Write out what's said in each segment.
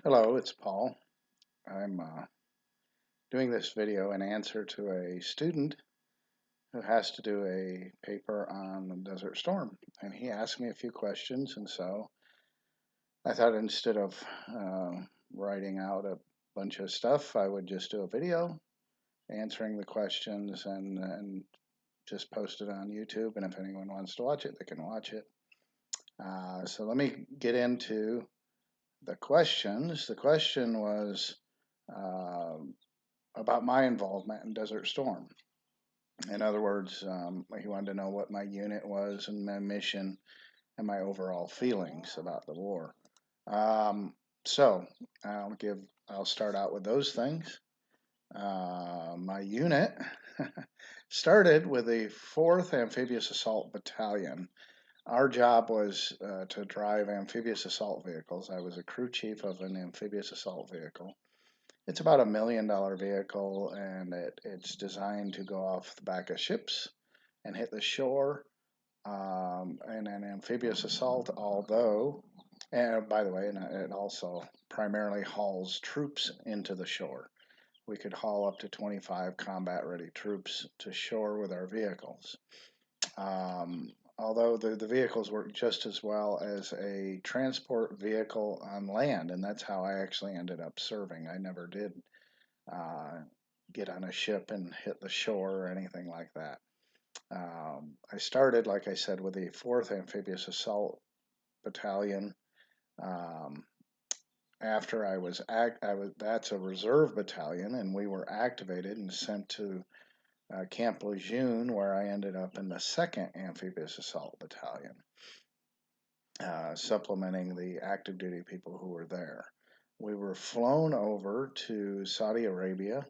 Hello, it's Paul. I'm doing this video in answer to a student who has to do a paper on the Desert Storm. And he asked me a few questions, and so I thought instead of writing out a bunch of stuff, I would just do a video answering the questions and just post it on YouTube. And if anyone wants to watch it, they can watch it. So let me get into the questions. The question was uh, about my involvement in Desert Storm. In other words, he wanted to know what my unit was and my mission and my overall feelings about the war. Um, so I'll start out with those things. My unit started with the 4th Amphibious Assault Battalion. Our job was to drive amphibious assault vehicles. I was a crew chief of an amphibious assault vehicle. It's about $1 million vehicle, and it's designed to go off the back of ships and hit the shore. And an amphibious assault, although, and by the way, and it also primarily hauls troops into the shore. We could haul up to 25 combat-ready troops to shore with our vehicles. Although the vehicles work just as well as a transport vehicle on land, and that's how I actually ended up serving. I never did uh, get on a ship and hit the shore or anything like that. I started, like I said, with the 4th Amphibious Assault Battalion. Um, after I was that's a reserve battalion, and we were activated and sent to Camp Lejeune, where I ended up in the 2nd Amphibious Assault Battalion, supplementing the active duty people who were there. We were flown over to Saudi Arabia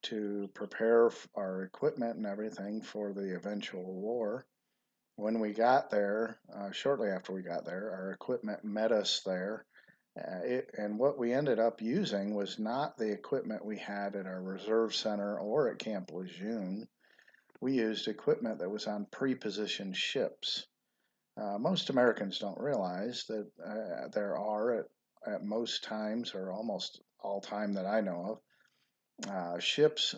to prepare our equipment and everything for the eventual war. When we got there, shortly after we got there, our equipment met us there. And what we ended up using was not the equipment we had at our reserve center or at Camp Lejeune. We used equipment that was on pre-positioned ships. Most Americans don't realize that there are, at most times, or almost all time that I know of, ships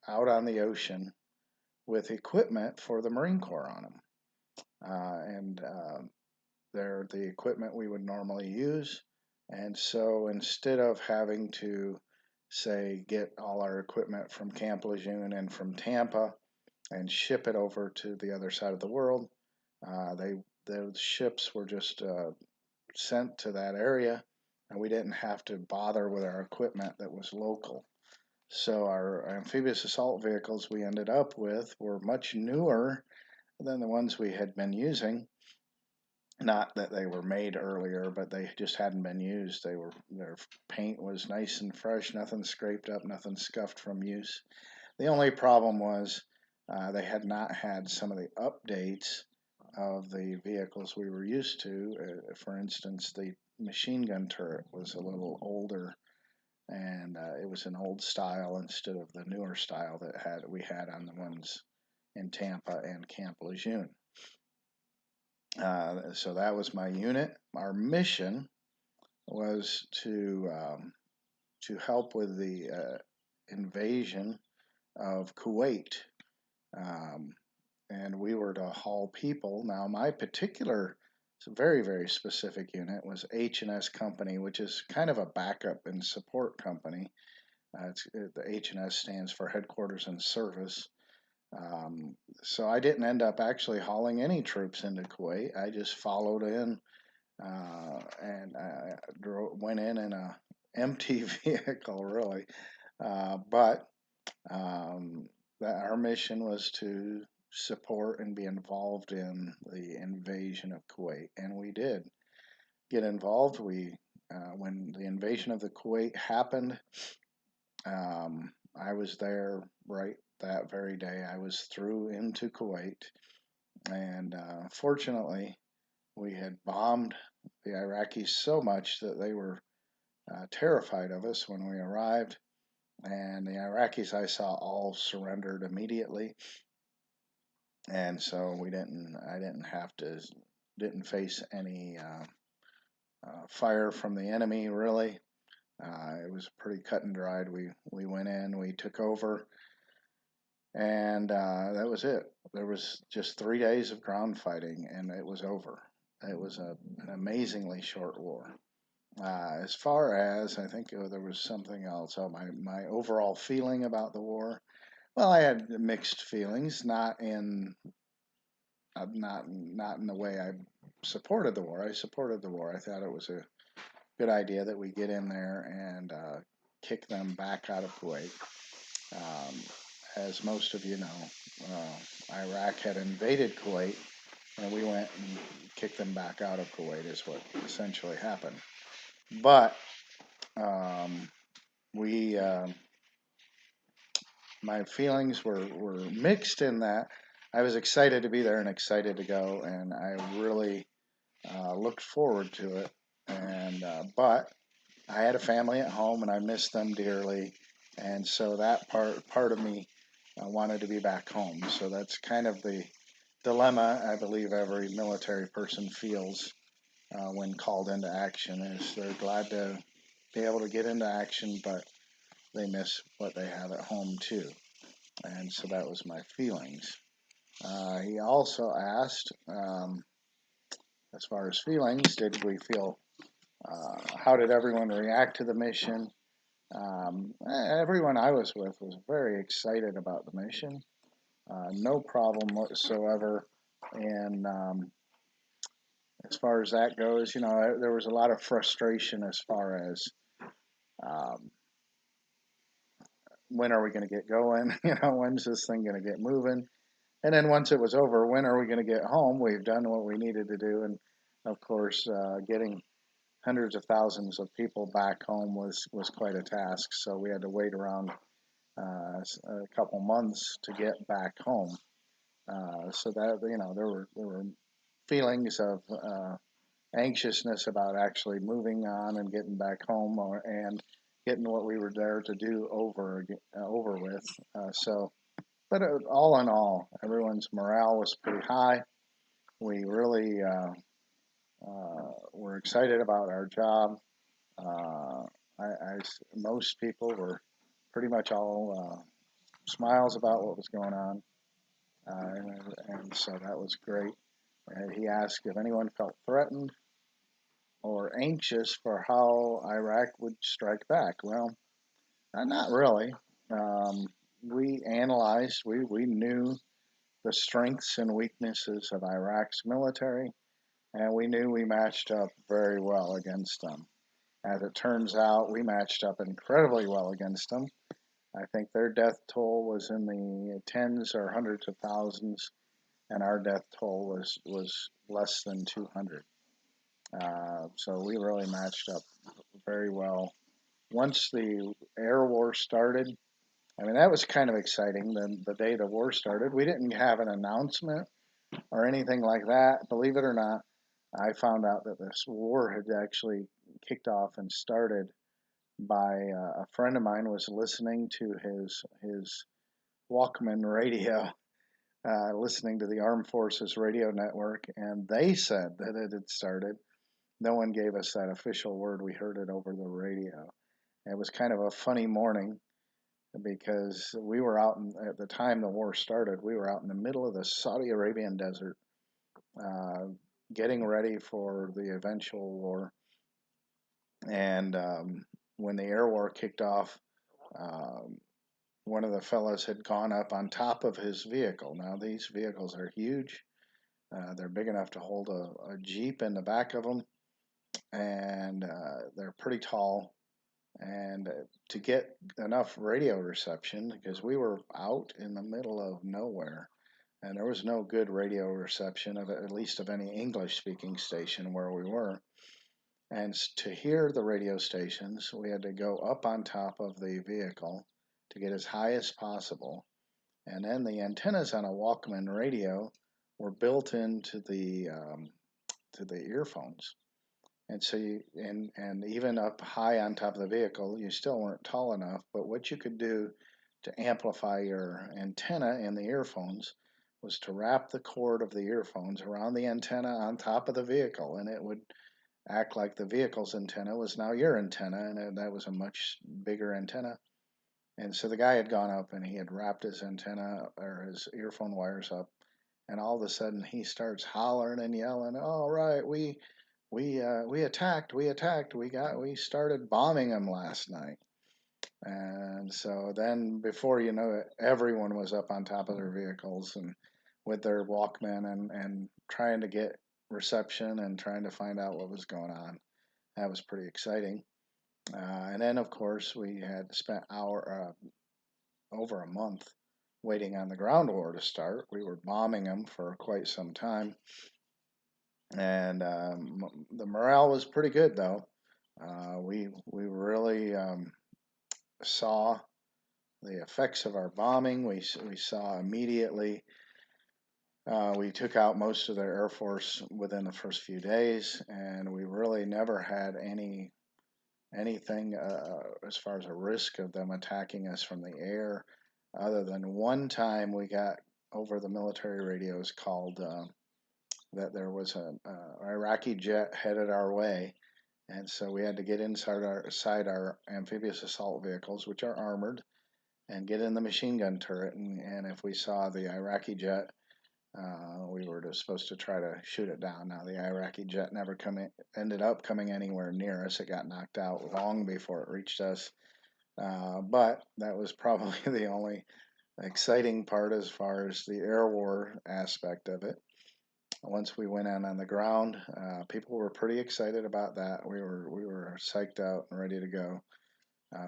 out on the ocean with equipment for the Marine Corps on them. And they're the equipment we would normally use. And so instead of having to, say, get all our equipment from Camp Lejeune and from Tampa and ship it over to the other side of the world, those ships were just sent to that area, and we didn't have to bother with our equipment that was local. So our amphibious assault vehicles we ended up with were much newer than the ones we had been using. Not that they were made earlier, but they just hadn't been used. Their paint was nice and fresh, nothing scraped up, nothing scuffed from use. The only problem was they had not had some of the updates of the vehicles we were used to. For instance, the machine gun turret was a little older, and it was an old style instead of the newer style that we had on the ones in Tampa and Camp Lejeune. So that was my unit. Our mission was to help with the invasion of Kuwait, um, and we were to haul people. Now, my particular, very very specific unit was H&S Company, which is kind of a backup and support company. The H&S stands for Headquarters and Service. So I didn't end up actually hauling any troops into Kuwait. I just followed in and went in a empty vehicle, really. But our mission was to support and be involved in the invasion of Kuwait, and we did get involved. When the invasion of the Kuwait happened, I was there right that very day. I was through into Kuwait, and fortunately, we had bombed the Iraqis so much that they were terrified of us when we arrived. And the Iraqis I saw all surrendered immediately, and so didn't face any fire from the enemy really. It was pretty cut and dried. We went in, we took over, and that was it. There was just 3 days of ground fighting, and it was over. It was an amazingly short war. As far as I think there was something else. Oh, my overall feeling about the war. Well, I had mixed feelings, not in the way I supported the war. I supported the war. I thought it was a good idea that we get in there and kick them back out of Kuwait. Um, as most of you know, Iraq had invaded Kuwait, and we went and kicked them back out of Kuwait. Is what essentially happened. But um, we my feelings were mixed in that I was excited to be there and excited to go, and I really looked forward to it. And but I had a family at home, and I missed them dearly, and so that part of me wanted to be back home. So that's kind of the dilemma I believe every military person feels when called into action. Is they're glad to be able to get into action, but they miss what they have at home too. And so that was my feelings. He also asked, as far as feelings, did we feel, how did everyone react to the mission? Everyone I was with was very excited about the mission. No problem whatsoever. And as far as that goes, there was a lot of frustration as far as um, when are we going to get going? When's this thing going to get moving? And then once it was over, when are we going to get home? We've done what we needed to do. And of course, getting hundreds of thousands of people back home was quite a task. So we had to wait around a couple months to get back home. So that there were feelings of anxiousness about actually moving on and getting back home, and getting what we were there to do over with. But all in all, everyone's morale was pretty high. We really were excited about our job. Uh, most people were pretty much all smiles about what was going on, and so that was great. And he asked if anyone felt threatened or anxious for how Iraq would strike back. Well, not really. Um, we analyzed, we knew the strengths and weaknesses of Iraq's military, and we knew we matched up very well against them. As it turns out, we matched up incredibly well against them. I think their death toll was in the tens or hundreds of thousands, and our death toll was less than 200. So we really matched up very well. Once the air war started, I mean, that was kind of exciting. The day the war started, we didn't have an announcement or anything like that. Believe it or not, I found out that this war had actually kicked off and started by a friend of mine was listening to his Walkman radio, listening to the Armed Forces radio network, and they said that it had started. No one gave us that official word. We heard it over the radio. It was kind of a funny morning because we were at the time the war started, we were out in the middle of the Saudi Arabian desert, uh, getting ready for the eventual war. And when the air war kicked off, um, one of the fellows had gone up on top of his vehicle. Now, these vehicles are huge. They're big enough to hold a Jeep in the back of them, and they're pretty tall. And to get enough radio reception, because we were out in the middle of nowhere, and there was no good radio reception of at least of any English speaking station where we were. And to hear the radio stations, we had to go up on top of the vehicle to get as high as possible. And then the antennas on a Walkman radio were built into the earphones. And so and even up high on top of the vehicle, you still weren't tall enough. But what you could do to amplify your antenna in the earphones was to wrap the cord of the earphones around the antenna on top of the vehicle, and it would act like the vehicle's antenna was now your antenna, and that was a much bigger antenna. And so the guy had gone up and he had wrapped his antenna or his earphone wires up, and all of a sudden he starts hollering and yelling, "All right, we attacked, we started bombing them last night." And so then, before you know it, everyone was up on top of their vehicles and with their Walkman and trying to get reception and trying to find out what was going on. That was pretty exciting. And then, of course, we had spent over a month waiting on the ground war to start. We were bombing them for quite some time, and the morale was pretty good, though. We really saw the effects of our bombing. We saw immediately. We took out most of their Air Force within the first few days, and we really never had anything as far as a risk of them attacking us from the air, other than one time we got over the military radios called that there was an Iraqi jet headed our way, and so we had to get inside our amphibious assault vehicles, which are armored, and get in the machine gun turret. And if we saw the Iraqi jet, we were supposed to try to shoot it down. Now, the Iraqi jet never ended up coming anywhere near us. It got knocked out long before it reached us. But that was probably the only exciting part as far as the air war aspect of it. Once we went in on the ground, people were pretty excited about that. We were psyched out and ready to go.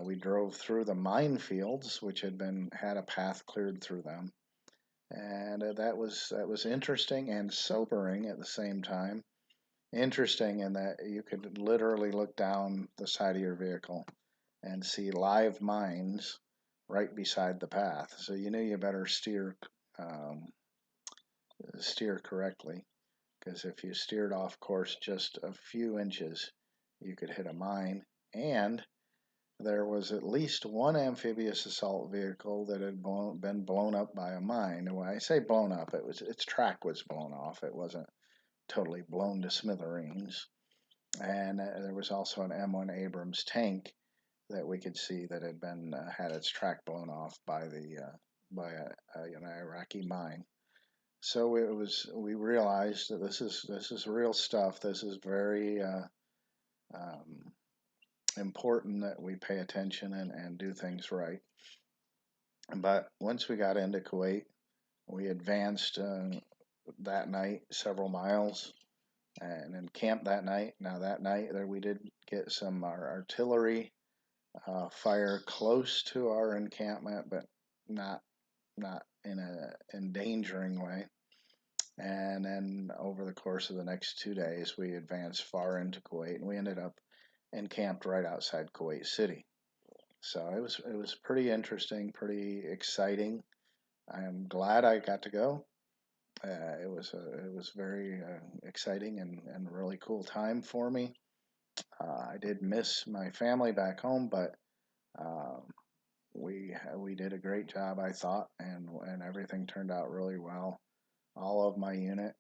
We drove through the minefields, which had a path cleared through them, and that was interesting and sobering at the same time. Interesting in that you could literally look down the side of your vehicle and see live mines right beside the path, so you knew you better um, steer correctly, because if you steered off course just a few inches, you could hit a mine. And there was at least one amphibious assault vehicle that had been blown up by a mine. And when I say blown up, its track was blown off. It wasn't totally blown to smithereens. And there was also an M1 Abrams tank that we could see that had its track blown off by an Iraqi mine. So we realized that this is real stuff. This is very um, important that we pay attention and do things right. But once we got into Kuwait, we advanced that night several miles and then camped that night. Now that night there we did get some artillery fire close to our encampment, but not in a endangering way. And then over the course of the next 2 days, we advanced far into Kuwait, and we ended up encamped right outside Kuwait City. So it was pretty interesting, pretty exciting. I am glad I got to go. It was very exciting and really cool time for me. I did miss my family back home, but um, we did a great job, I thought, and everything turned out really well. All of my unit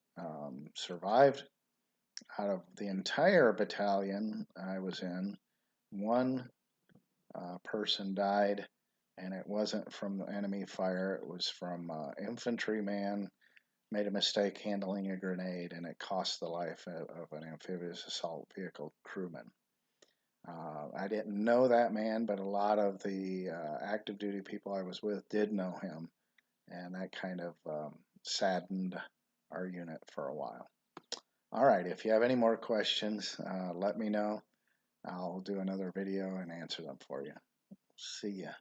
survived. Out of the entire battalion I was in, one person died, and it wasn't from enemy fire. It was from infantryman made a mistake handling a grenade, and it cost the life of an amphibious assault vehicle crewman. I didn't know that man, but a lot of the active duty people I was with did know him, and that kind of saddened our unit for a while. All right, if you have any more questions, let me know. I'll do another video and answer them for you. See ya.